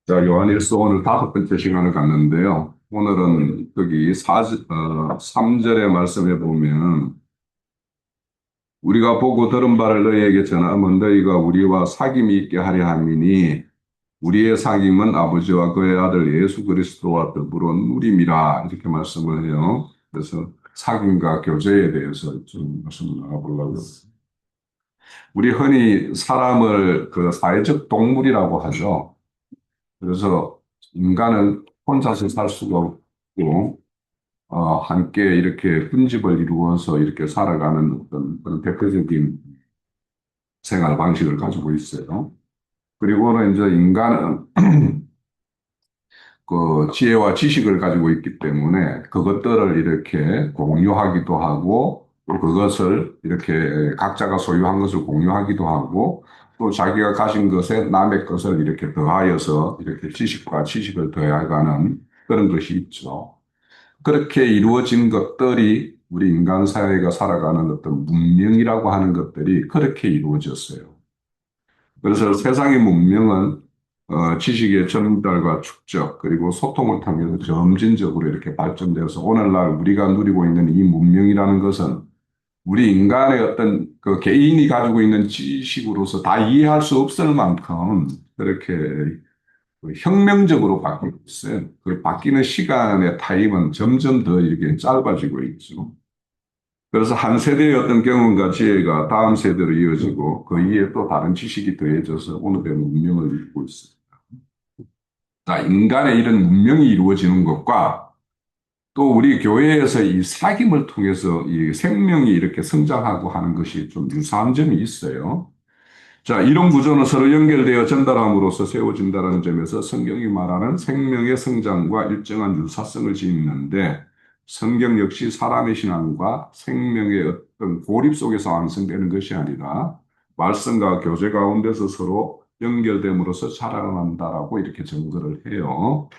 자, 요한일서 오늘 다섯 번째 시간을 갖는데요. 오늘은 여기 3절의 말씀에 보면 우리가 보고 들은 바를 너희에게 전하면 너희가 우리와 사귐이 있게 하려 함이니 우리의 사귐은 아버지와 그의 아들 예수 그리스도와 더불어 누림이라 이렇게 말씀을 해요. 그래서 사귐과 교제에 대해서 좀 말씀을 나가보려고. 우리 흔히 사람을 그 사회적 동물이라고 하죠. 그래서 인간은 혼자서 살 수가 없고, 함께 이렇게 군집을 이루어서 이렇게 살아가는 어떤 그런 대표적인 생활 방식을 가지고 있어요. 그리고는 이제 인간은 그 지혜와 지식을 가지고 있기 때문에 그것들을 이렇게 공유하기도 하고, 또 그것을 이렇게 각자가 소유한 것을 공유하기도 하고, 또 자기가 가진 것에 남의 것을 이렇게 더하여서 이렇게 지식과 지식을 더해가는 그런 것이 있죠. 그렇게 이루어진 것들이 우리 인간 사회가 살아가는 어떤 문명이라고 하는 것들이 그렇게 이루어졌어요. 그래서 세상의 문명은 지식의 전달과 축적 그리고 소통을 통해서 점진적으로 이렇게 발전되어서 오늘날 우리가 누리고 있는 이 문명이라는 것은 우리 인간의 어떤 그 개인이 가지고 있는 지식으로서 다 이해할 수 없을 만큼 그렇게 혁명적으로 바뀌고 있어요. 그 바뀌는 시간의 타임은 점점 더 이렇게 짧아지고 있죠. 그래서 한 세대의 어떤 경험과 지혜가 다음 세대로 이어지고 그 이에 또 다른 지식이 더해져서 오늘의 문명을 이루고 있어요. 자, 인간의 이런 문명이 이루어지는 것과 또 우리 교회에서 이 사귐을 통해서 이 생명이 이렇게 성장하고 하는 것이 좀 유사한 점이 있어요. 자, 이런 구조는 서로 연결되어 전달함으로써 세워진다는 점에서 성경이 말하는 생명의 성장과 일정한 유사성을 지니는데 성경 역시 사람의 신앙과 생명의 어떤 고립 속에서 완성되는 것이 아니라 말씀과 교제 가운데서 서로 연결됨으로써 자라난다라고 이렇게 증거를 해요.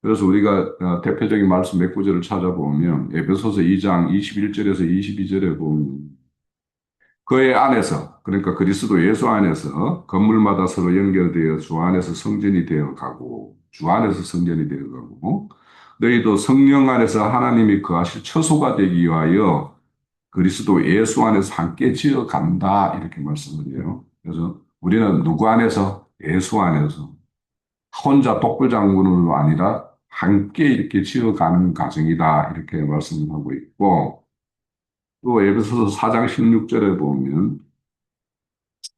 그래서 우리가 대표적인 말씀 몇 구절을 찾아보면 에베소서 2장 21절에서 22절에 보면 그의 안에서, 그러니까 그리스도 예수 안에서 건물마다 서로 연결되어 주 안에서 성전이 되어 가고, 주 안에서 성전이 되어 가고, 너희도 성령 안에서 하나님이 거하실 처소가 되기 위하여 그리스도 예수 안에서 함께 지어 간다. 이렇게 말씀을 해요. 그래서 우리는 누구 안에서? 예수 안에서. 혼자 독불장군으로 아니라 함께 이렇게 지어가는 과정이다. 이렇게 말씀을 하고 있고, 또 에베소서 4장 16절에 보면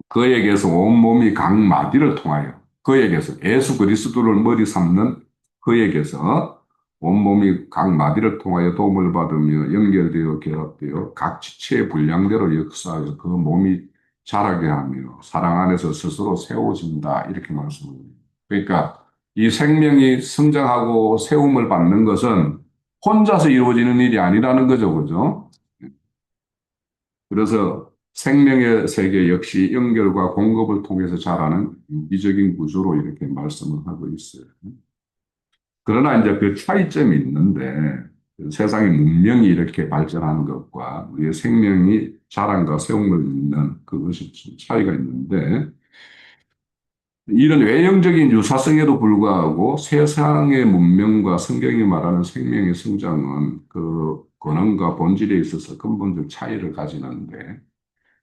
그에게서 온몸이 각 마디를 통하여 그에게서 예수 그리스도를 머리 삼는 그에게서 온몸이 각 마디를 통하여 도움을 받으며 연결되어 결합되어 각 지체의 분량대로 역사하여 그 몸이 자라게 하며 사랑 안에서 스스로 세워진다 이렇게 말씀합니다. 그러니까 이 생명이 성장하고 세움을 받는 것은 혼자서 이루어지는 일이 아니라는 거죠, 그죠? 그래서 생명의 세계 역시 연결과 공급을 통해서 자라는 유기적인 구조로 이렇게 말씀을 하고 있어요. 그러나 이제 그 차이점이 있는데 그 세상의 문명이 이렇게 발전하는 것과 우리의 생명이 자란과 세움을 잇는 그것이 좀 차이가 있는데 이런 외형적인 유사성에도 불구하고 세상의 문명과 성경이 말하는 생명의 성장은 그 권한과 본질에 있어서 근본적 차이를 가지는데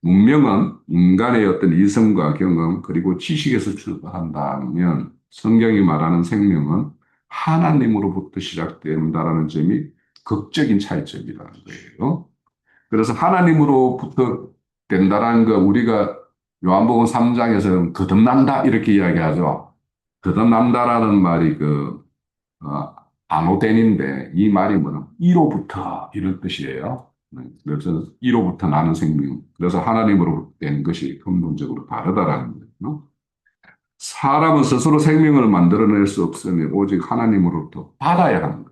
문명은 인간의 어떤 이성과 경험 그리고 지식에서 출발한다면 성경이 말하는 생명은 하나님으로부터 시작된다라는 점이 극적인 차이점이라는 거예요. 그래서 하나님으로부터 된다라는 거 우리가 요한복음 3장에서는 거듭난다 이렇게 이야기하죠. 거듭난다라는 말이 아노덴인데 이 말이 뭐냐? 이로부터 이런 뜻이에요. 그래서 이로부터 나는 생명. 그래서 하나님으로부터 된 것이 근본적으로 다르다라는 거예요. 사람은 스스로 생명을 만들어낼 수 없으니 오직 하나님으로부터 받아야 하는 거예요.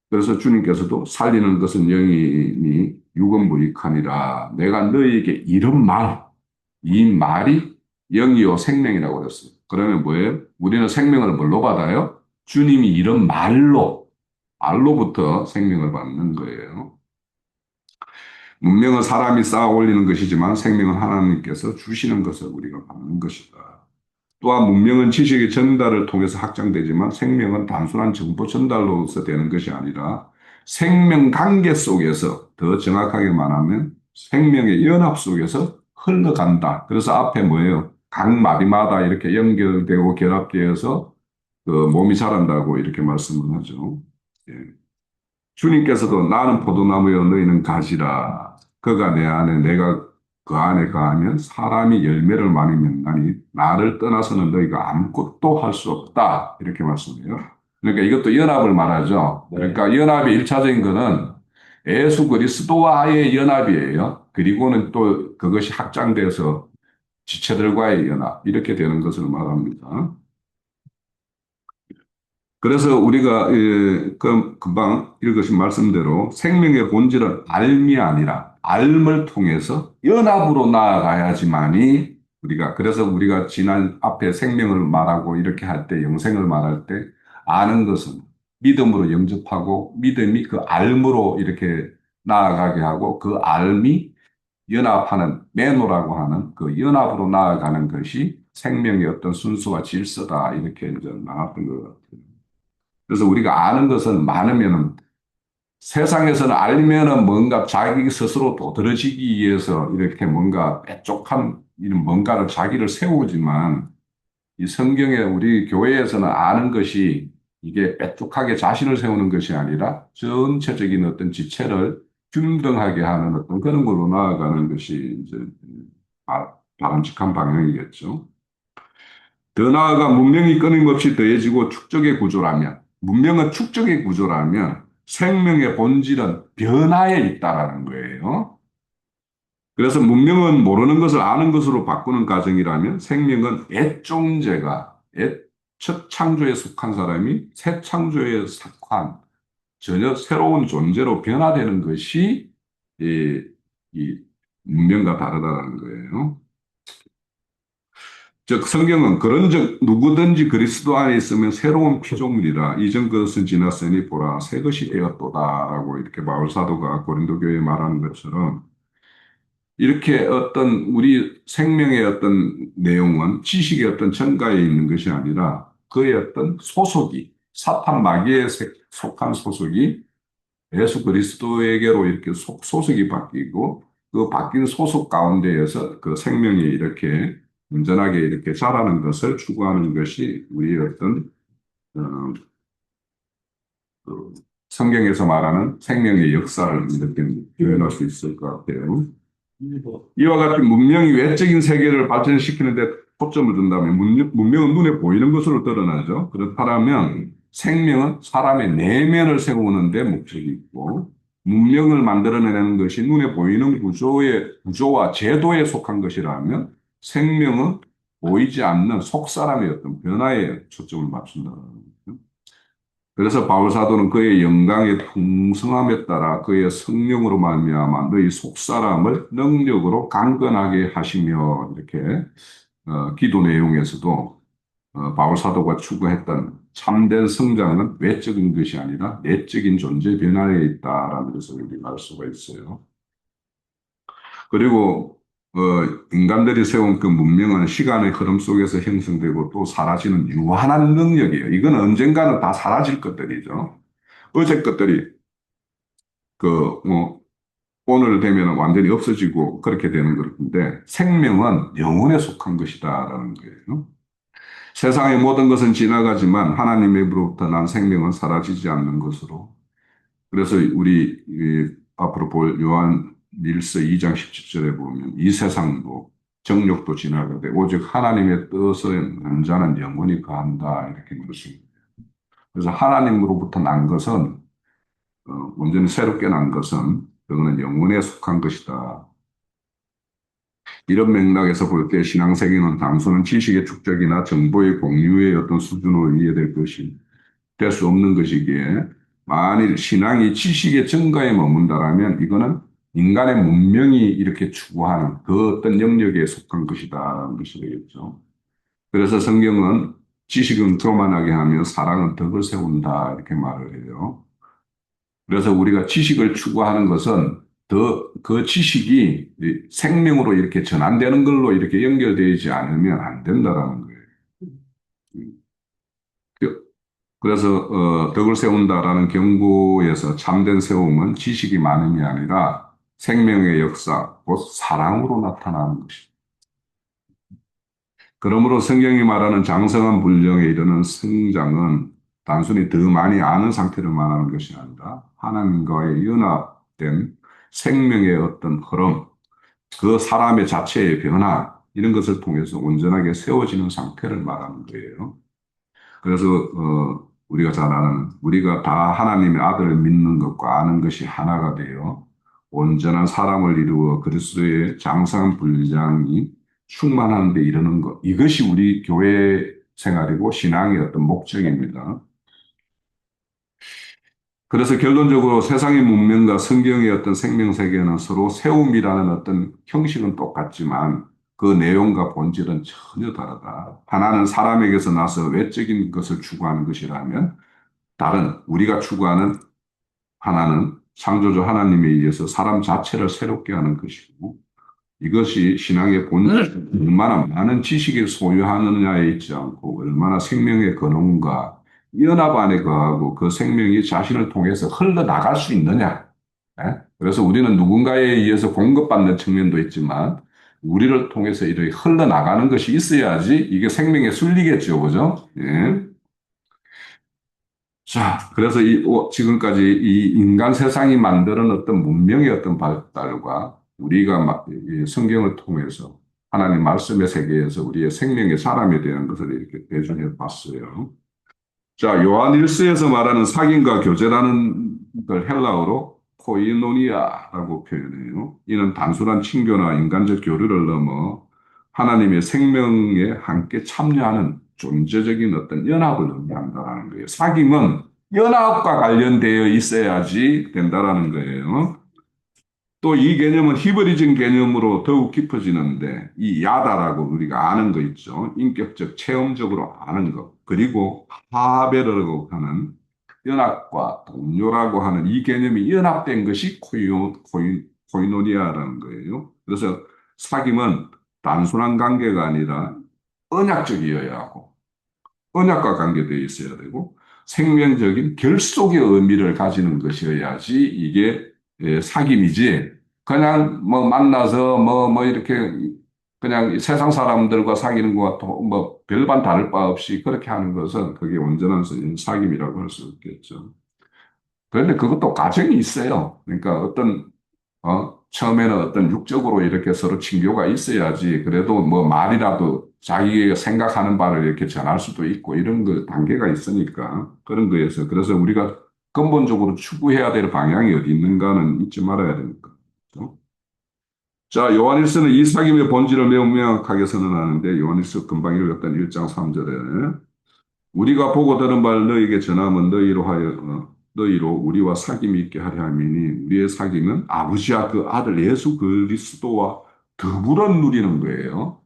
그래서 주님께서도 살리는 것은 영이니 육은무익하니라. 내가 너희에게 이런 말, 이 말이 영이요 생명이라고 그랬어요. 그러면 뭐예요? 우리는 생명을 뭘로 받아요? 주님이 이런 말로부터 생명을 받는 거예요. 문명은 사람이 쌓아 올리는 것이지만 생명은 하나님께서 주시는 것을 우리가 받는 것이다. 또한 문명은 지식의 전달을 통해서 확장되지만 생명은 단순한 정보 전달로서 되는 것이 아니라 생명 관계 속에서 더 정확하게 말하면 생명의 연합 속에서 흘러간다. 그래서 앞에 뭐예요? 각 마디마다 이렇게 연결되고 결합되어서 그 몸이 자란다고 이렇게 말씀을 하죠. 예. 주님께서도 나는 포도나무요 너희는 가지라. 그가 내 안에 내가 그 안에 거하면 사람이 열매를 많이 맺나니 나를 떠나서는 너희가 아무것도 할 수 없다. 이렇게 말씀해요. 그러니까 이것도 연합을 말하죠. 네. 그러니까 연합의 일차적인 거는 예수 그리스도와의 연합이에요. 그리고는 또 그것이 확장돼서 지체들과의 연합 이렇게 되는 것을 말합니다. 그래서 우리가 금방 읽으신 말씀대로 생명의 본질은 알미 아니라 알을 통해서 연합으로 나아가야지만이 우리가 그래서 우리가 지난 앞에 생명을 말하고 이렇게 할 때 영생을 말할 때 아는 것은 믿음으로 영접하고 믿음이 그 알므로 이렇게 나아가게 하고 그 알미 연합하는 매노라고 하는 그 연합으로 나아가는 것이 생명의 어떤 순수와 질서다 이렇게 이제 나왔던 것 같아요. 그래서 우리가 아는 것은 많으면은 세상에서는 알면은 뭔가 자기 스스로 도드라지기 위해서 이렇게 뭔가 빼쪽한 이런 뭔가를 자기를 세우지만 이 성경에 우리 교회에서는 아는 것이 이게 빼쪽하게 자신을 세우는 것이 아니라 전체적인 어떤 지체를 균등하게 하는 어떤 그런 걸로 나아가는 것이 이제 바람직한 방향이겠죠. 더 나아가 문명이 끊임없이 더해지고 축적의 구조라면, 문명은 축적의 구조라면 생명의 본질은 변화에 있다라는 거예요. 그래서 문명은 모르는 것을 아는 것으로 바꾸는 과정이라면 생명은 애종제가 첫 창조에 속한 사람이 새 창조에 속한 전혀 새로운 존재로 변화되는 것이 이, 이 문명과 다르다는 거예요. 즉 성경은 그런즉 누구든지 그리스도 안에 있으면 새로운 피조물이라 이전 것은 지났으니 보라 새 것이 되었도다라고 이렇게 바울 사도가 고린도 교회에 말하는 것처럼 이렇게 어떤 우리 생명의 어떤 내용은 지식의 어떤 전가에 있는 것이 아니라 그의 어떤 소속이 사탄 마귀에 속한 소속이 예수 그리스도에게로 이렇게 소속이 바뀌고 그 바뀐 소속 가운데에서 그 생명이 이렇게 온전하게 이렇게 자라는 것을 추구하는 것이 우리의 어떤 어, 그 성경에서 말하는 생명의 역사를 이렇게 표현할 수 있을 것 같아요. 이와 같이 문명이 외적인 세계를 발전시키는 데 초점을 둔다면 문명은 눈에 보이는 것으로 드러나죠. 그렇다면 생명은 사람의 내면을 세우는 데 목적이 있고 문명을 만들어내는 것이 눈에 보이는 구조와 제도에 속한 것이라면 생명은 보이지 않는 속사람의 어떤 변화에 초점을 맞춘다는 거죠. 그래서 바울 사도는 그의 영광의 풍성함에 따라 그의 성령으로 말미암아 너희 속사람을 능력으로 강건하게 하시며 이렇게 기도 내용에서도 바울 사도가 추구했던 참된 성장은 외적인 것이 아니라 내적인 존재 변화에 있다라는 것을 우리가 알 수가 있어요. 그리고 인간들이 세운 그 문명은 시간의 흐름 속에서 형성되고 또 사라지는 유한한 능력이에요. 이건 언젠가는 다 사라질 것들이죠. 어제 것들이 뭐 오늘 되면 완전히 없어지고 그렇게 되는 건데 생명은 영혼에 속한 것이다라는 거예요. 세상의 모든 것은 지나가지만 하나님의 입으로부터 난 생명은 사라지지 않는 것으로. 그래서 우리 앞으로 볼 요한 일서 2장 17절에 보면 이 세상도 정욕도 지나가되 오직 하나님의 뜻에 는 자는 영원히 거한다 이렇게 말씀입니다. 그래서 하나님으로부터 난 것은 온전히 새롭게 난 것은 그거는 영혼에 속한 것이다. 이런 맥락에서 볼 때 신앙세계는 단순한 지식의 축적이나 정보의 공유의 어떤 수준으로 이해될 것이 될 수 없는 것이기에 만일 신앙이 지식의 증가에 머문다라면 이거는 인간의 문명이 이렇게 추구하는 그 어떤 영역에 속한 것이다라는 것이 되겠죠. 그래서 성경은 지식은 교만하게 하며 사랑은 덕을 세운다 이렇게 말을 해요. 그래서 우리가 지식을 추구하는 것은 그 지식이 생명으로 이렇게 전환되는 걸로 이렇게 연결되지 않으면 안 된다라는 거예요. 그래서 덕을 세운다라는 경고에서 참된 세움은 지식이 많음이 아니라 생명의 역사, 곧 사랑으로 나타나는 것입니다. 그러므로 성경이 말하는 장성한 분량에 이르는 성장은 단순히 더 많이 아는 상태를 말하는 것이 아니라 하나님과의 연합된 생명의 어떤 흐름, 그 사람의 자체의 변화, 이런 것을 통해서 온전하게 세워지는 상태를 말하는 거예요. 그래서 우리가 잘 아는 우리가 다 하나님의 아들을 믿는 것과 아는 것이 하나가 되어 온전한 사람을 이루어 그리스도의 장성한 분량이 충만한 데 이르는 것. 이것이 우리 교회 생활이고 신앙의 어떤 목적입니다. 그래서 결론적으로 세상의 문명과 성경의 어떤 생명 세계는 서로 세움이라는 어떤 형식은 똑같지만 그 내용과 본질은 전혀 다르다. 하나는 사람에게서 나서 외적인 것을 추구하는 것이라면 다른 우리가 추구하는 하나는 창조주 하나님에 의해서 사람 자체를 새롭게 하는 것이고 이것이 신앙의 본질, 얼마나 많은 지식을 소유하느냐에 있지 않고 얼마나 생명의 근원과 연합 안에 거하고 그 생명이 자신을 통해서 흘러나갈 수 있느냐. 예? 그래서 우리는 누군가에 의해서 공급받는 측면도 있지만 우리를 통해서 이렇게 흘러나가는 것이 있어야지 이게 생명에 순리겠죠. 그죠? 예. 자, 그래서 지금까지 이 인간 세상이 만드는 어떤 문명의 어떤 발달과 우리가 이 성경을 통해서 하나님 말씀의 세계에서 우리의 생명의 사람이 되는 것을 이렇게 대중해 봤어요. 자, 요한일서에서 말하는 사귐과 교제라는 걸 헬라어로 코이노니아라고 표현해요. 이는 단순한 친교나 인간적 교류를 넘어 하나님의 생명에 함께 참여하는 존재적인 어떤 연합을 의미한다는 거예요. 사귐은 연합과 관련되어 있어야지 된다라는 거예요. 또 이 개념은 히브리즘 개념으로 더욱 깊어지는데 이 야다라고 우리가 아는 거 있죠. 인격적, 체험적으로 아는 것. 그리고 하베르라고 하는 연합과 동료라고 하는 이 개념이 연합된 것이 코이노니아라는 거예요. 그래서 사귐은 단순한 관계가 아니라 언약적이어야 하고 언약과 관계되어 있어야 되고 생명적인 결속의 의미를 가지는 것이어야지 이게 사귐이지 그냥 뭐 만나서 뭐 이렇게 그냥 세상 사람들과 사귀는 것과 뭐 별반 다를 바 없이 그렇게 하는 것은 그게 온전한 사귐이라고 할 수 없겠죠. 그런데 그것도 과정이 있어요. 그러니까 처음에는 어떤 육적으로 이렇게 서로 친교가 있어야지 그래도 뭐 말이라도 자기가 생각하는 바를 이렇게 전할 수도 있고 이런 그 단계가 있으니까 그런 거에서 그래서 우리가 근본적으로 추구해야 될 방향이 어디 있는가는 잊지 말아야 되니까. 그렇죠? 자, 요한일서는 이 사귐의 본질을 매우 명확하게 선언하는데 요한일서 금방 읽었던 1장 3절에 우리가 보고 들은 바를 너희에게 전하면 너희로 우리와 사귐이 있게 하려 함이니 우리의 사귐은 아버지와 그 아들 예수 그리스도와 더불어 누리는 거예요.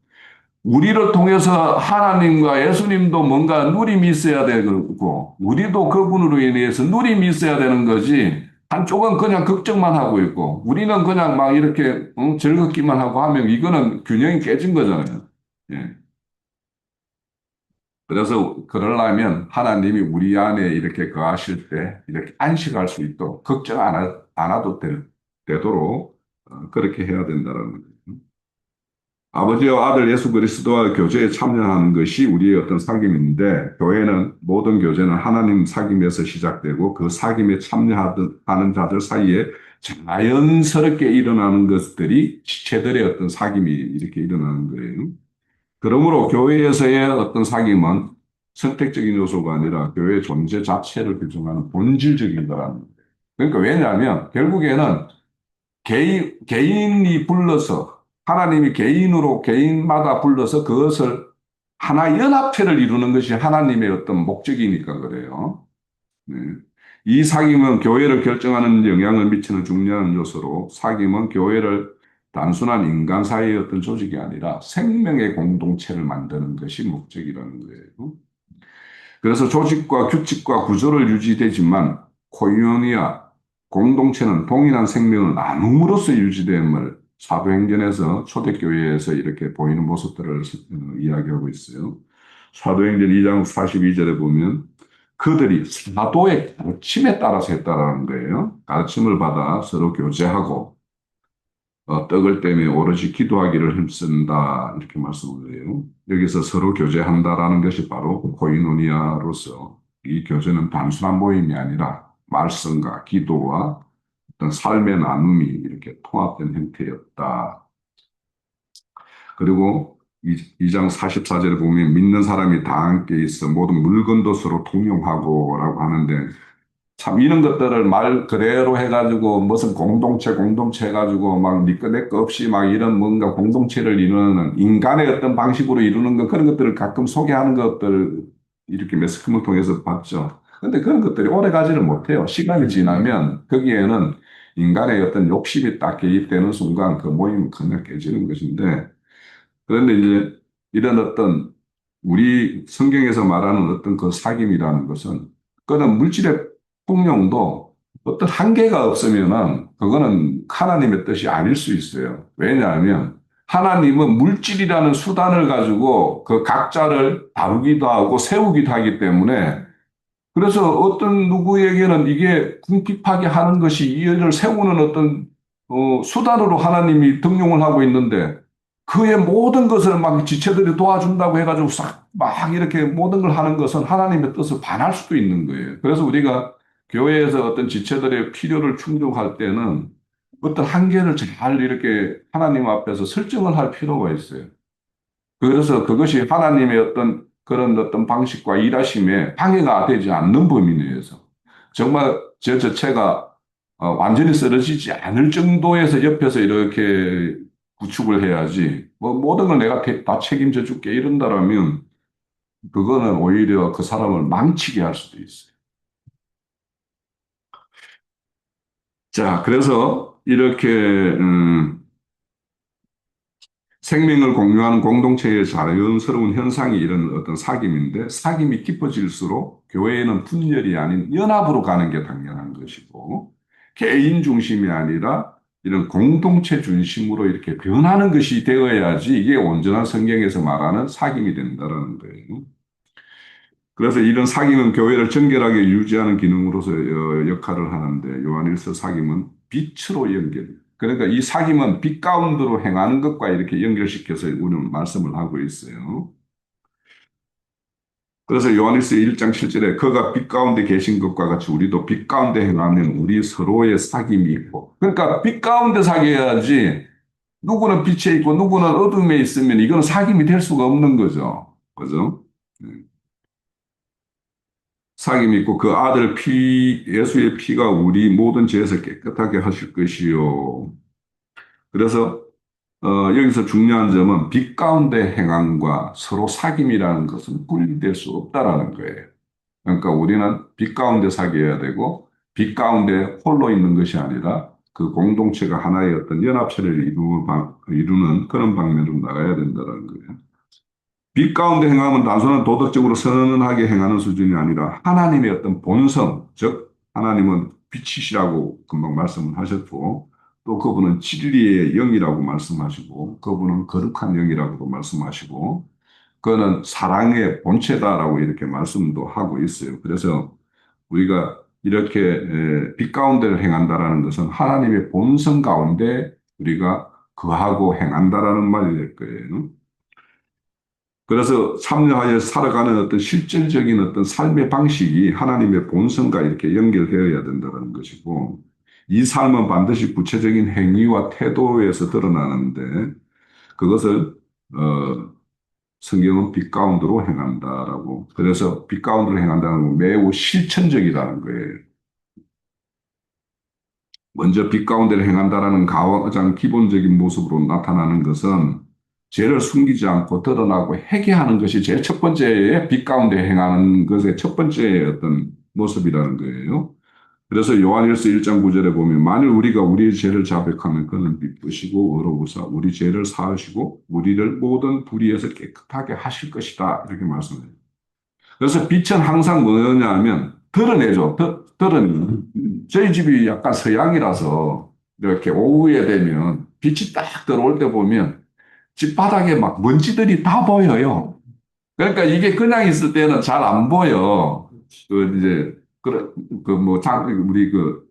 우리를 통해서 하나님과 예수님도 뭔가 누림이 있어야 되고 우리도 그분으로 인해서 누림이 있어야 되는 거지. 한쪽은 그냥 걱정만 하고 있고 우리는 그냥 막 이렇게 즐겁기만 하고 하면 이거는 균형이 깨진 거잖아요. 예. 그래서 그러려면 하나님이 우리 안에 이렇게 거하실 때 이렇게 안식할 수 있도록 걱정 안 해도 되도록 그렇게 해야 된다는 거죠. 아버지와 아들 예수 그리스도와 교제에 참여하는 것이 우리의 어떤 사귐인데 교회는 모든 교제는 하나님 사귐에서 시작되고 그 사귐에 참여하는 자들 사이에 자연스럽게 일어나는 것들이 지체들의 어떤 사귐이 이렇게 일어나는 거예요. 그러므로 교회에서의 어떤 사귐은 선택적인 요소가 아니라 교회의 존재 자체를 규정하는 본질적인 거라는 거예요. 그러니까 왜냐하면 결국에는 개인이 불러서 하나님이 개인마다 불러서 그것을 하나 연합체를 이루는 것이 하나님의 어떤 목적이니까 그래요. 네. 이 사귐은 교회를 결정하는 영향을 미치는 중요한 요소로 사귐은 교회를 단순한 인간 사이의 어떤 조직이 아니라 생명의 공동체를 만드는 것이 목적이라는 거예요. 그래서 조직과 규칙과 구조를 유지되지만 코이오니아 공동체는 동일한 생명을 나눔으로써 유지됨을 사도행전에서 초대교회에서 이렇게 보이는 모습들을 이야기하고 있어요. 사도행전 2장 42절에 보면 그들이 사도의 가르침에 따라서 했다라는 거예요. 가르침을 받아 서로 교제하고 떡을 떼며 오로지 기도하기를 힘쓴다 이렇게 말씀을 해요. 여기서 서로 교제한다라는 것이 바로 코이노니아로서 이 교제는 단순한 모임이 아니라 말씀과 기도와 어떤 삶의 나눔이 이렇게 통합된 형태였다. 그리고 2장 44절에 보면 믿는 사람이 다 함께 있어 모든 물건도 서로 통용하고 라고 하는데 참 이런 것들을 말 그대로 해가지고 무슨 공동체 해가지고 막 니꺼 내꺼 없이 막 이런 뭔가 공동체를 이루는 인간의 어떤 방식으로 이루는 것 그런 것들을 가끔 소개하는 것들 이렇게 매스컴을 통해서 봤죠. 근데 그런 것들이 오래 가지를 못해요. 시간이 지나면 거기에는 인간의 어떤 욕심이 딱 개입되는 순간 그 모임은 그냥 깨지는 것인데 그런데 이제 이런 어떤 우리 성경에서 말하는 어떤 그 사귐이라는 것은 그거는 물질의 풍요도 어떤 한계가 없으면은 그거는 하나님의 뜻이 아닐 수 있어요. 왜냐하면 하나님은 물질이라는 수단을 가지고 그 각자를 다루기도 하고 세우기도 하기 때문에 그래서 어떤 누구에게는 이게 궁핍하게 하는 것이 이를 세우는 어떤 수단으로 하나님이 등용을 하고 있는데 그의 모든 것을 막 지체들이 도와준다고 해가지고 싹 막 이렇게 모든 걸 하는 것은 하나님의 뜻을 반할 수도 있는 거예요. 그래서 우리가 교회에서 어떤 지체들의 필요를 충족할 때는 어떤 한계를 잘 이렇게 하나님 앞에서 설정을 할 필요가 있어요. 그래서 그것이 하나님의 어떤 그런 어떤 방식과 일하심에 방해가 되지 않는 범위 내에서 정말 저 자체가 완전히 쓰러지지 않을 정도에서 옆에서 이렇게 구축을 해야지 뭐 모든 걸 내가 다 책임져 줄게 이런다라면 그거는 오히려 그 사람을 망치게 할 수도 있어요. 자, 그래서 이렇게 생명을 공유하는 공동체의 자연스러운 현상이 이런 어떤 사귐인데 사귐이 깊어질수록 교회에는 분열이 아닌 연합으로 가는 게 당연한 것이고 개인 중심이 아니라 이런 공동체 중심으로 이렇게 변하는 것이 되어야지 이게 온전한 성경에서 말하는 사귐이 된다는 거예요. 그래서 이런 사귐은 교회를 정결하게 유지하는 기능으로서 역할을 하는데 요한일서 사귐은 빛으로 연결. 그러니까 이 사귐은 빛 가운데로 행하는 것과 이렇게 연결시켜서 우리는 말씀을 하고 있어요. 그래서 요한일서 1장 7절에 그가 빛 가운데 계신 것과 같이 우리도 빛 가운데 행하면 우리 서로의 사귐이 있고. 그러니까 빛 가운데 사귀어야지 누구는 빛에 있고 누구는 어둠에 있으면 이거는 사귐이 될 수가 없는 거죠. 그죠? 사귐이 있고 그 아들 예수의 피가 우리 모든 죄에서 깨끗하게 하실 것이요. 그래서 여기서 중요한 점은 빛 가운데 행함과 서로 사귐이라는 것은 분리될 수 없다라는 거예요. 그러니까 우리는 빛 가운데 사귀어야 되고 빛 가운데 홀로 있는 것이 아니라 그 공동체가 하나의 어떤 연합체를 이루는 그런 방면으로 나가야 된다는 거예요. 빛 가운데 행함은 단순한 도덕적으로 선하게 행하는 수준이 아니라 하나님의 어떤 본성, 즉 하나님은 빛이시라고 금방 말씀을 하셨고 또 그분은 진리의 영이라고 말씀하시고 그분은 거룩한 영이라고도 말씀하시고 그거는 사랑의 본체다라고 이렇게 말씀도 하고 있어요. 그래서 우리가 이렇게 빛 가운데를 행한다라는 것은 하나님의 본성 가운데 우리가 거하고 행한다라는 말이 될 거예요. 그래서 참여하여 살아가는 어떤 실질적인 어떤 삶의 방식이 하나님의 본성과 이렇게 연결되어야 된다는 것이고, 이 삶은 반드시 구체적인 행위와 태도에서 드러나는데, 그것을, 성경은 빛 가운데로 행한다라고. 그래서 빛 가운데로 행한다는 건 매우 실천적이라는 거예요. 먼저 빛 가운데를 행한다라는 가장 기본적인 모습으로 나타나는 것은 죄를 숨기지 않고 드러나고 회개하는 것이 제일 첫 번째의 빛 가운데 행하는 것의 첫 번째 어떤 모습이라는 거예요. 그래서 요한일서 1장 9절에 보면 만일 우리가 우리의 죄를 자백하면 그는 미쁘시고 의로우사 우리 죄를 사하시고 우리를 모든 불의에서 깨끗하게 하실 것이다. 이렇게 말씀해요. 그래서 빛은 항상 뭐냐 하면 드러내죠. 드러내. 저희 집이 약간 서양이라서 이렇게 오후에 되면 빛이 딱 들어올 때 보면 집 바닥에 막 먼지들이 다 보여요. 그러니까 이게 그냥 있을 때는 잘 안 보여. 그 이제 그뭐 우리 그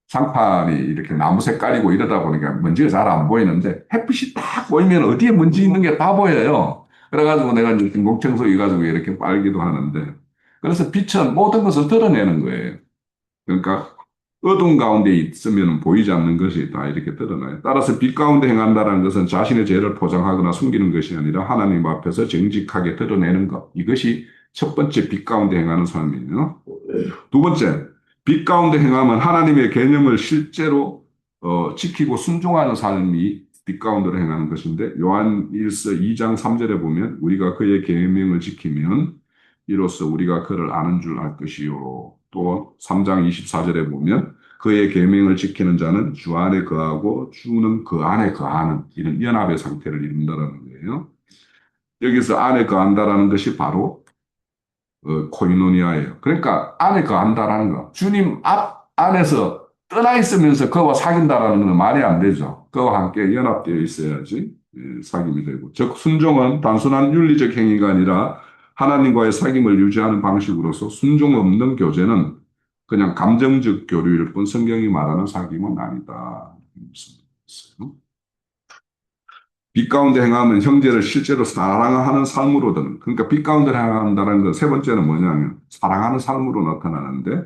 장판이 이렇게 나무 색깔이고 이러다 보니까 먼지가 잘 안 보이는데 햇빛이 딱 보이면 어디에 먼지 있는 게 다 보여요. 그래가지고 내가 이제 인공청소기 가지고 이렇게 빨기도 하는데 그래서 빛은 모든 것을 드러내는 거예요. 그러니까 어두운 가운데 있으면 보이지 않는 것이 다 이렇게 드러나요. 따라서 빛 가운데 행한다는 것은 자신의 죄를 포장하거나 숨기는 것이 아니라 하나님 앞에서 정직하게 드러내는 것. 이것이 첫 번째 빛 가운데 행하는 삶이에요. 두 번째, 빛 가운데 행하면 하나님의 개념을 실제로 지키고 순종하는 삶이 빛 가운데로 행하는 것인데 요한 1서 2장 3절에 보면 우리가 그의 계명을 지키면 이로써 우리가 그를 아는 줄 알 것이요. 또 3장 24절에 보면 그의 계명을 지키는 자는 주 안에 거하고 주는 그 안에 거하는 이런 연합의 상태를 이룬다는 거예요. 여기서 안에 거한다라는 것이 바로 코이노니아예요. 그러니까 안에 거한다라는 거. 주님 안에서 떠나 있으면서 그와 사귄다라는 건 말이 안 되죠. 그와 함께 연합되어 있어야지 사귐이 되고. 즉 순종은 단순한 윤리적 행위가 아니라 하나님과의 사귐을 유지하는 방식으로서 순종 없는 교제는 그냥 감정적 교류일 뿐 성경이 말하는 사귐은 아니다. 빛 가운데 행하면 형제를 실제로 사랑하는 삶으로든, 그러니까 빛 가운데 행한다는 건 세 번째는 뭐냐면 사랑하는 삶으로 나타나는데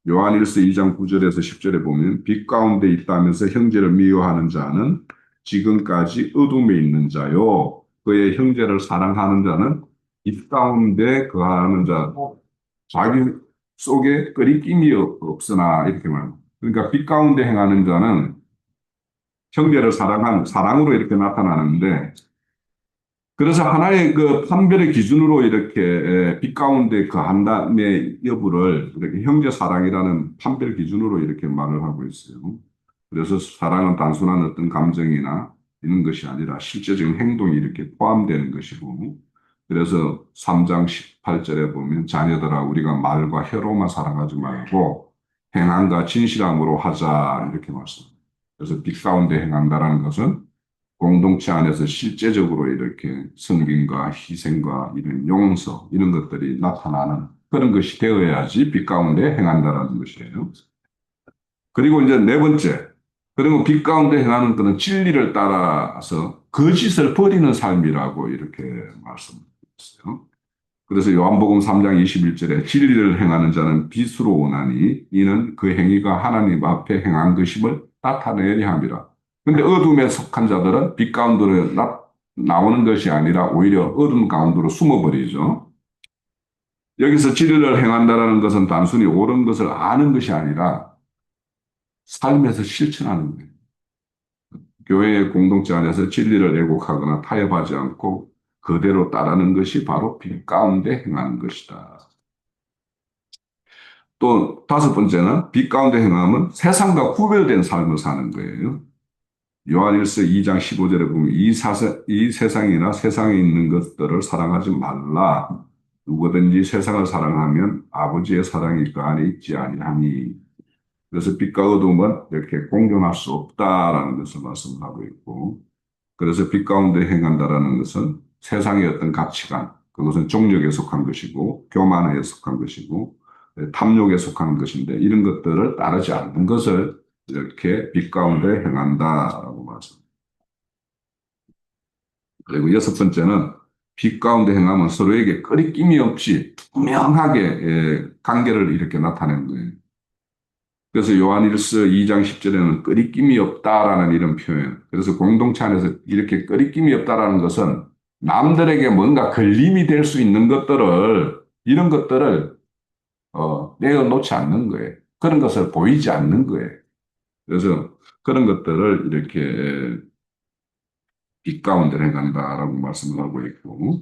요한일서 2장 9절에서 10절에 보면 빛 가운데 있다면서 형제를 미워하는 자는 지금까지 어둠에 있는 자요. 그의 형제를 사랑하는 자는 빛 가운데 거하는 자. 자기 속에 끓임이 없으나 이렇게 말합니다. 그러니까 빛 가운데 행하는 자는 형제를 사랑하는 사랑으로 이렇게 나타나는데 그래서 하나의 그 판별의 기준으로 이렇게 빛 가운데 그 한담의 여부를 이렇게 형제 사랑이라는 판별 기준으로 이렇게 말을 하고 있어요. 그래서 사랑은 단순한 어떤 감정이나 이런 것이 아니라 실제적인 행동이 이렇게 포함되는 것이고 그래서 3장 18절에 보면 자녀들아 우리가 말과 혀로만 사랑하지 말고 행함과 진실함으로 하자 이렇게 말씀합니다. 그래서 빛 가운데 행한다라는 것은 공동체 안에서 실제적으로 이렇게 섬김과 희생과 이런 용서 이런 것들이 나타나는 그런 것이 되어야지 빛 가운데 행한다라는 것이에요. 그리고 이제 네 번째, 그리고 빛 가운데 행하는 것은 진리를 따라서 거짓을 버리는 삶이라고 이렇게 말씀드렸어요. 그래서 요한복음 3장 21절에 진리를 행하는 자는 빛으로 오나니 이는 그 행위가 하나님 앞에 행한 것임을 나타내야 함이라. 근데 어둠에 속한 자들은 빛 가운데로 나오는 것이 아니라 오히려 어둠 가운데로 숨어버리죠. 여기서 진리를 행한다라는 것은 단순히 옳은 것을 아는 것이 아니라 삶에서 실천하는 거예요. 교회의 공동체 안에서 진리를 왜곡하거나 타협하지 않고 그대로 따르는 것이 바로 빛 가운데 행하는 것이다. 또 다섯 번째는 빛 가운데 행함은 세상과 구별된 삶을 사는 거예요. 요한일서 2장 15절에 보면 이 세상이나 세상에 있는 것들을 사랑하지 말라. 누구든지 세상을 사랑하면 아버지의 사랑이 그 안에 있지 아니하니. 그래서 빛과 어둠은 이렇게 공존할 수 없다라는 것을 말씀하고 있고 그래서 빛 가운데 행한다라는 것은 세상의 어떤 가치관, 그것은 종력에 속한 것이고 교만에 속한 것이고 탐욕에 속한 것인데 이런 것들을 따르지 않는 것을 이렇게 빛 가운데 행한다라고 말씀합니다. 그리고 여섯 번째는 빛 가운데 행하면 서로에게 거리낌이 없이 투명하게 관계를 이렇게 나타내는 거예요. 그래서 요한일서 2장 10절에는 끄리낌이 없다라는 이런 표현. 그래서 공동체 안에서 이렇게 끄리낌이 없다라는 것은 남들에게 뭔가 걸림이 될 수 있는 것들을 이런 것들을 내어놓지 않는 거예요. 그런 것을 보이지 않는 거예요. 그래서 그런 것들을 이렇게 빛 가운데 행한다라고 말씀을 하고 있고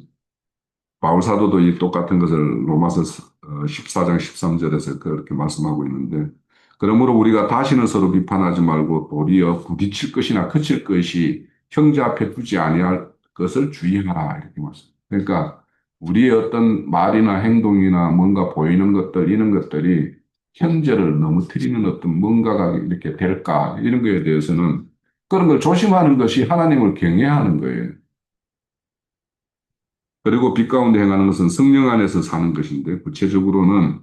바울 사도도 이 똑같은 것을 로마서 14장 13절에서 그렇게 말씀하고 있는데 그러므로 우리가 다시는 서로 비판하지 말고 도리어 부딪힐 것이나 그칠 것이 형제 앞에 두지 아니할 것을 주의하라 이렇게 말씀. 그러니까 우리의 어떤 말이나 행동이나 뭔가 보이는 것들 이런 것들이 형제를 넘어뜨리는 어떤 뭔가가 이렇게 될까 이런 거에 대해서는 그런 걸 조심하는 것이 하나님을 경외하는 거예요. 그리고 빛 가운데 행하는 것은 성령 안에서 사는 것인데 구체적으로는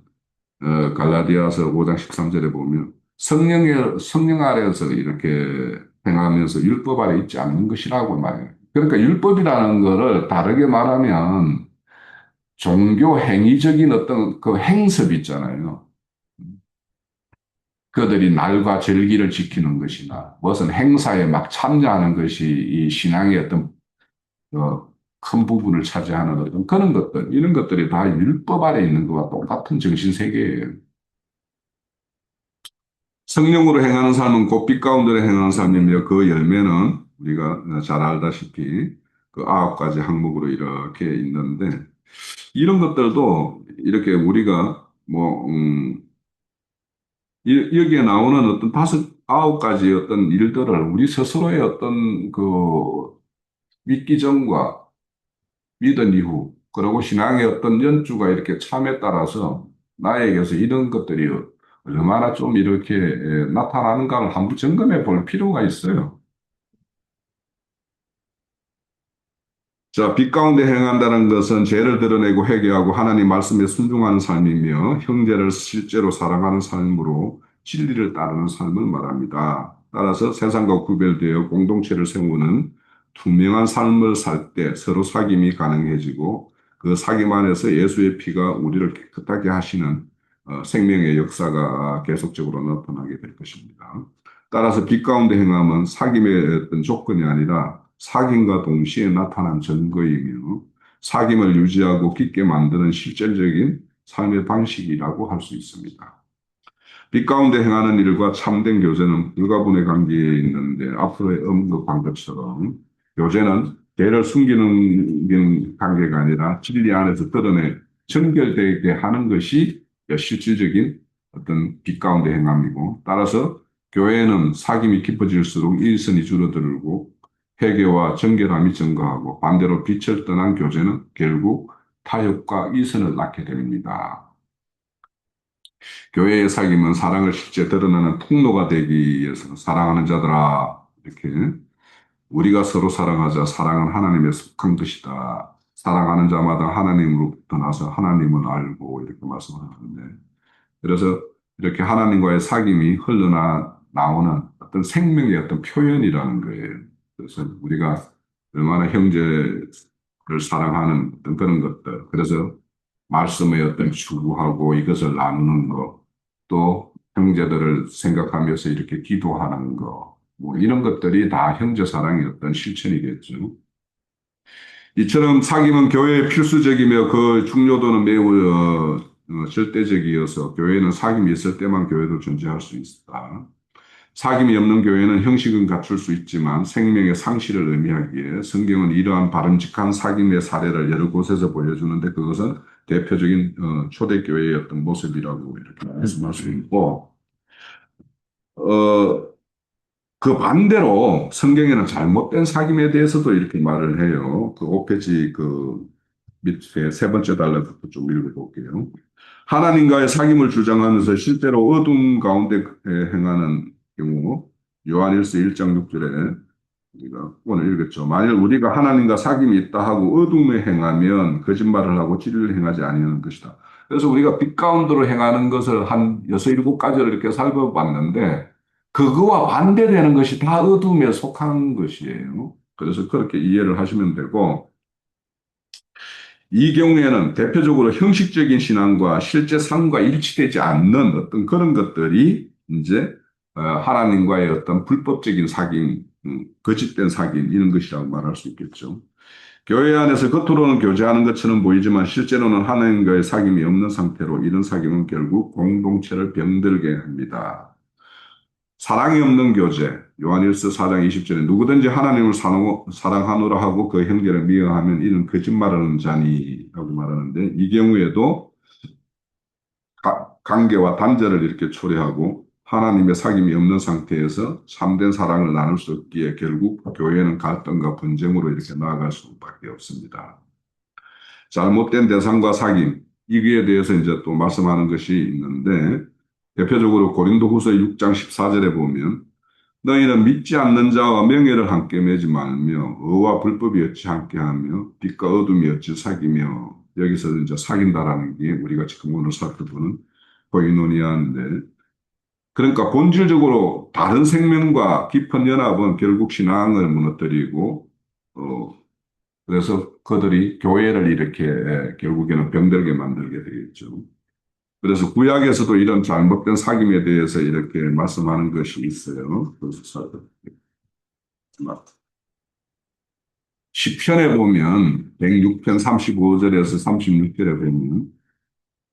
갈라디아서 5장 13절에 보면 성령 아래에서 이렇게 행하면서 율법 아래 있지 않는 것이라고 말해요. 그러니까 율법이라는 거를 다르게 말하면 종교 행위적인 어떤 그 행습 있잖아요. 그들이 날과 절기를 지키는 것이나 무슨 행사에 막 참여하는 것이 이 신앙의 어떤 큰 부분을 차지하는 어떤 그런 것들, 이런 것들이 다 율법 아래 있는 것과 똑같은 정신세계예요. 성령으로 행하는 삶은 곧 빛 가운데 행하는 삶이며 그 열매는 우리가 잘 알다시피 그 9가지 항목으로 이렇게 있는데 이런 것들도 이렇게 우리가 여기에 나오는 어떤 9가지 어떤 일들을 우리 스스로의 어떤 그 믿기 전과 믿은 이후 그리고 신앙의 어떤 연주가 이렇게 참에 따라서 나에게서 이런 것들이 얼마나 좀 이렇게 나타나는가를 한번 점검해 볼 필요가 있어요. 자, 빛 가운데 행한다는 것은 죄를 드러내고 회개하고 하나님 말씀에 순종하는 삶이며 형제를 실제로 사랑하는 삶으로 진리를 따르는 삶을 말합니다. 따라서 세상과 구별되어 공동체를 세우는 투명한 삶을 살 때 서로 사귐이 가능해지고 그 사귐 안에서 예수의 피가 우리를 깨끗하게 하시는 생명의 역사가 계속적으로 나타나게 될 것입니다. 따라서 빛 가운데 행함은 사귐의 어떤 조건이 아니라 사귐과 동시에 나타난 증거이며 사귐을 유지하고 깊게 만드는 실질적인 삶의 방식이라고 할 수 있습니다. 빛 가운데 행하는 일과 참된 교제는 불가분의 관계에 있는데 앞으로 언급한 것처럼 교제는 죄를 숨기는 관계가 아니라 진리 안에서 드러내 정결되게 하는 것이 실질적인 어떤 빛 가운데 행함이고 따라서 교회는 사귐이 깊어질수록 일선이 줄어들고 회개와 정결함이 증가하고 반대로 빛을 떠난 교제는 결국 타협과 이선을 낳게 됩니다. 교회의 사귐은 사랑을 실제 드러내는 통로가 되기 위해서 사랑하는 자들아 이렇게 우리가 서로 사랑하자 사랑은 하나님의 속한 것이다. 사랑하는 자마다 하나님으로부터 나서 하나님을 알고 이렇게 말씀하는데 그래서 이렇게 하나님과의 사귐이 흘러나 나오는 어떤 생명의 어떤 표현이라는 거예요. 그래서 우리가 얼마나 형제를 사랑하는 어떤 그런 것들. 그래서 말씀의 어떤 추구하고 이것을 나누는 것, 또 형제들을 생각하면서 이렇게 기도하는 것, 뭐 이런 것들이 다 형제 사랑의 어떤 실천이겠죠. 이처럼 사귐은 교회의 필수적이며 그 중요도는 매우 절대적이어서 교회는 사귐이 있을 때만 교회도 존재할 수 있다. 사귐이 없는 교회는 형식은 갖출 수 있지만 생명의 상실을 의미하기에 성경은 이러한 바람직한 사귐의 사례를 여러 곳에서 보여주는데 그것은 대표적인 초대교회의 어떤 모습이라고 이렇게 말씀할 수 있고 어, 그 반대로 성경에는 잘못된 사귐에 대해서도 이렇게 말을 해요. 그 5페이지 그 밑에 세 번째 단락부터 좀 읽어볼게요. 하나님과의 사귐을 주장하면서 실제로 어둠 가운데 행하는 경우 요한일서 1장 6절에 우리가 오늘 읽었죠. 만일 우리가 하나님과 사귐이 있다 하고 어둠에 행하면 거짓말을 하고 진리를 행하지 아니하는 것이다. 그래서 우리가 빛 가운데로 행하는 것을 한 6, 7가지를 이렇게 살펴봤는데 그거와 반대되는 것이 다 어둠에 속한 것이에요. 그래서 그렇게 이해를 하시면 되고 이 경우에는 대표적으로 형식적인 신앙과 실제 삶과 일치되지 않는 어떤 그런 것들이 이제 하나님과의 어떤 불법적인 사귐, 거짓된 사귐 이런 것이라고 말할 수 있겠죠. 교회 안에서 겉으로는 교제하는 것처럼 보이지만 실제로는 하나님과의 사귐이 없는 상태로 이런 사귐은 결국 공동체를 병들게 합니다. 사랑이 없는 교제, 요한일서 4장 20절에 누구든지 하나님을 사랑하노라 하고 그 형제를 미워하면 이는 거짓말하는 자니라고 말하는데 이 경우에도 관계와 단절을 이렇게 초래하고 하나님의 사귐이 없는 상태에서 참된 사랑을 나눌 수 없기에 결국 교회는 갈등과 분쟁으로 이렇게 나아갈 수밖에 없습니다. 잘못된 대상과 사귐, 이기에 대해서 이제 또 말씀하는 것이 있는데 대표적으로 고린도후서 6장 14절에 보면 너희는 믿지 않는 자와 명예를 함께 매지 말며 의와 불법이 어찌 함께하며 빛과 어둠이 어찌 사귀며 여기서 이제 사귄다라는 게 우리가 지금 오늘 살펴보는 코이노니아인데 그러니까 본질적으로 다른 생명과 깊은 연합은 결국 신앙을 무너뜨리고 어 그래서 그들이 교회를 이렇게 결국에는 병들게 만들게 되겠죠. 그래서 구약에서도 이런 잘못된 사귐에 대해서 이렇게 말씀하는 것이 있어요. 그래서 시편에 보면 106편 35절에서 36절에 보면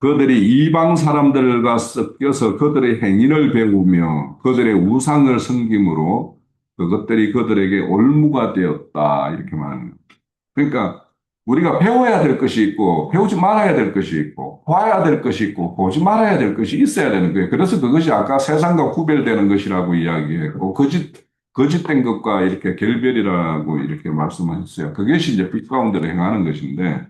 그들이 이방 사람들과 섞여서 그들의 행위를 배우며 그들의 우상을 섬김으로 그것들이 그들에게 올무가 되었다 이렇게 말하는 거예요. 그러니까 우리가 배워야 될 것이 있고 배우지 말아야 될 것이 있고 봐야 될 것이 있고 보지 말아야 될 것이 있어야 되는 거예요. 그래서 그것이 아까 세상과 구별되는 것이라고 이야기했고 거짓된 것과 이렇게 결별이라고 이렇게 말씀하셨어요. 그것이 이제 빛 가운데로 행하는 것인데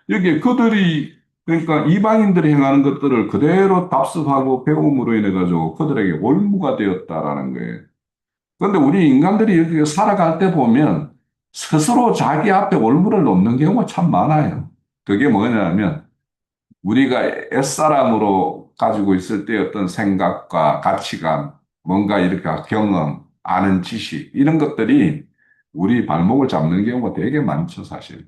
여기에 그들이 그러니까 이방인들이 행하는 것들을 그대로 답습하고 배움으로 인해 가지고 그들에게 올무가 되었다라는 거예요. 그런데 우리 인간들이 여기 살아갈 때 보면 스스로 자기 앞에 올무를 놓는 경우가 참 많아요. 그게 뭐냐면 우리가 옛사람으로 가지고 있을 때 어떤 생각과 가치관, 뭔가 이렇게 경험, 아는 지식, 이런 것들이 우리 발목을 잡는 경우가 되게 많죠, 사실.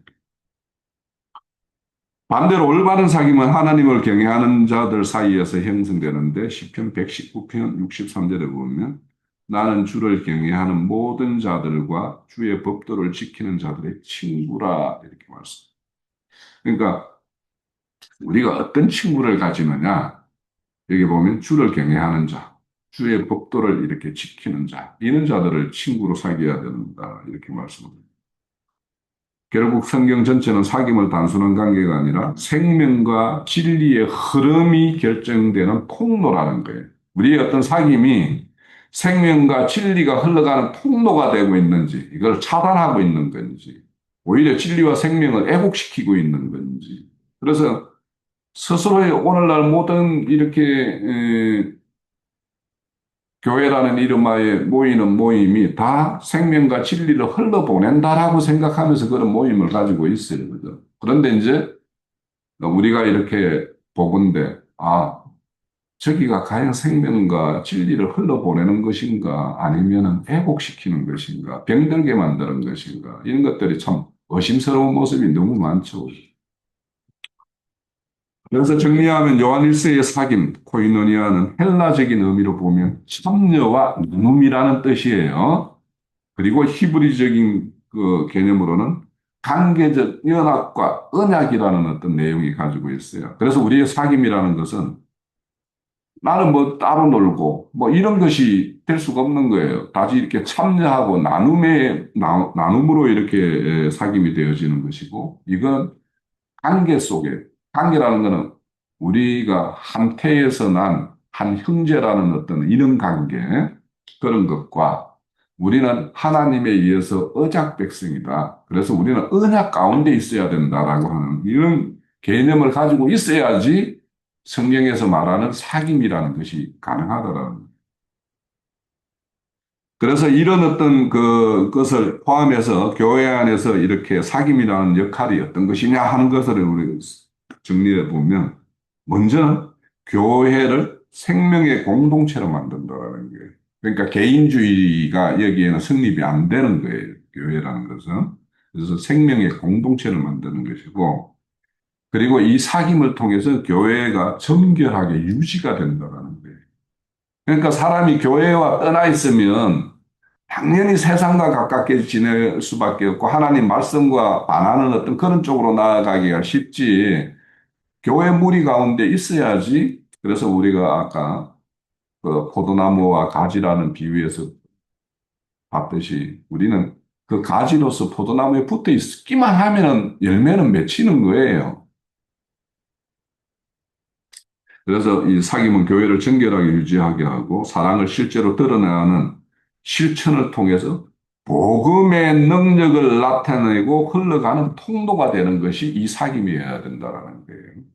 반대로 올바른 사귐은 하나님을 경외하는 자들 사이에서 형성되는데 시편 119편 63절에 보면 나는 주를 경외하는 모든 자들과 주의 법도를 지키는 자들의 친구라 이렇게 말씀. 그러니까 우리가 어떤 친구를 가지느냐 여기 보면 주를 경외하는 자, 주의 법도를 이렇게 지키는 자, 이런 자들을 친구로 사귀어야 된다 이렇게 말씀합니다. 결국 성경 전체는 사귐을 단순한 관계가 아니라 생명과 진리의 흐름이 결정되는 통로라는 거예요. 우리의 어떤 사귐이 생명과 진리가 흘러가는 통로가 되고 있는지, 이걸 차단하고 있는 건지, 오히려 진리와 생명을 왜곡시키고 있는 건지. 그래서 스스로의 오늘날 모든 이렇게 교회라는 이름하에 모이는 모임이 다 생명과 진리를 흘러보낸다라고 생각하면서 그런 모임을 가지고 있어요. 그죠? 그런데 이제 우리가 이렇게 보건대, 아, 저기가 과연 생명과 진리를 흘러보내는 것인가 아니면 왜곡시키는 것인가 병들게 만드는 것인가 이런 것들이 참 의심스러운 모습이 너무 많죠. 그래서 정리하면 요한 1세의 사귐, 코이노니아는 헬라적인 의미로 보면 참여와 나눔이라는 뜻이에요. 그리고 히브리적인 그 개념으로는 관계적 연합과 언약이라는 어떤 내용이 가지고 있어요. 그래서 우리의 사귐이라는 것은 나는 뭐 따로 놀고 뭐 이런 것이 될 수가 없는 거예요. 다시 이렇게 참여하고 나눔으로 이렇게 사귐이 되어지는 것이고 이건 관계 속에, 관계라는 것은 우리가 한 태에서 난 한 형제라는 어떤 이런 관계, 그런 것과 우리는 하나님에 의해서 언약 백성이다. 그래서 우리는 언약 가운데 있어야 된다라고 하는 이런 개념을 가지고 있어야지 성경에서 말하는 사귐이라는 것이 가능하더라는 거예요. 그래서 이런 어떤 것을 포함해서 교회 안에서 이렇게 사귐이라는 역할이 어떤 것이냐 하는 것을 우리 정리해 보면 먼저는 교회를 생명의 공동체로 만든다는 거예요. 그러니까 개인주의가 여기에는 성립이 안 되는 거예요. 교회라는 것은. 그래서 생명의 공동체를 만드는 것이고 그리고 이 사귐을 통해서 교회가 정결하게 유지가 된다는 거예요. 그러니까 사람이 교회와 떠나 있으면 당연히 세상과 가깝게 지낼 수밖에 없고 하나님 말씀과 반하는 어떤 그런 쪽으로 나아가기가 쉽지 교회 무리 가운데 있어야지 그래서 우리가 아까 그 포도나무와 가지라는 비유에서 봤듯이 우리는 그 가지로서 포도나무에 붙어 있기만 하면 열매는 맺히는 거예요. 그래서 이 사귐은 교회를 정결하게 유지하게 하고 사랑을 실제로 드러내는 실천을 통해서 복음의 능력을 나타내고 흘러가는 통로가 되는 것이 이 사귐이어야 된다는 거예요.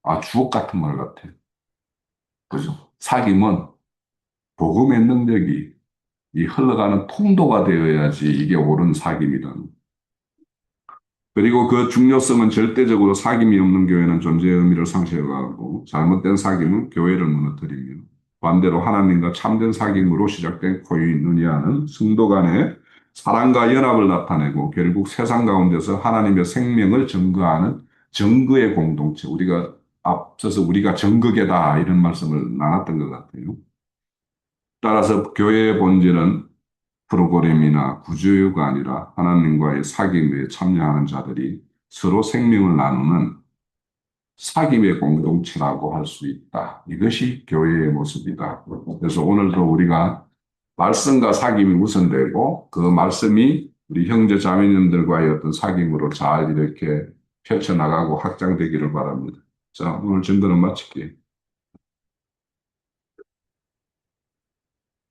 아, 주옥 같은 말 같아요. 그죠? 사귐은 복음의 능력이 이 흘러가는 통도가 되어야지 이게 옳은 사귐이다. 그리고 그 중요성은 절대적으로 사귐이 없는 교회는 존재의 의미를 상실하고 잘못된 사귐은 교회를 무너뜨리며 반대로 하나님과 참된 사귐으로 시작된 코인느니아는 성도 간의 사랑과 연합을 나타내고 결국 세상 가운데서 하나님의 생명을 증거하는 증거의 공동체. 우리가 앞서서 우리가 증거계다 이런 말씀을 나눴던 것 같아요. 따라서 교회의 본질은 프로그램이나 구조요가 아니라 하나님과의 사귐에 참여하는 자들이 서로 생명을 나누는 사귐의 공동체라고 할 수 있다. 이것이 교회의 모습이다. 그래서 오늘도 우리가 말씀과 사귐이 우선되고 그 말씀이 우리 형제 자매님들과의 어떤 사귐으로 잘 이렇게 펼쳐나가고 확장되기를 바랍니다. 자, 오늘 증거는 마칠게요.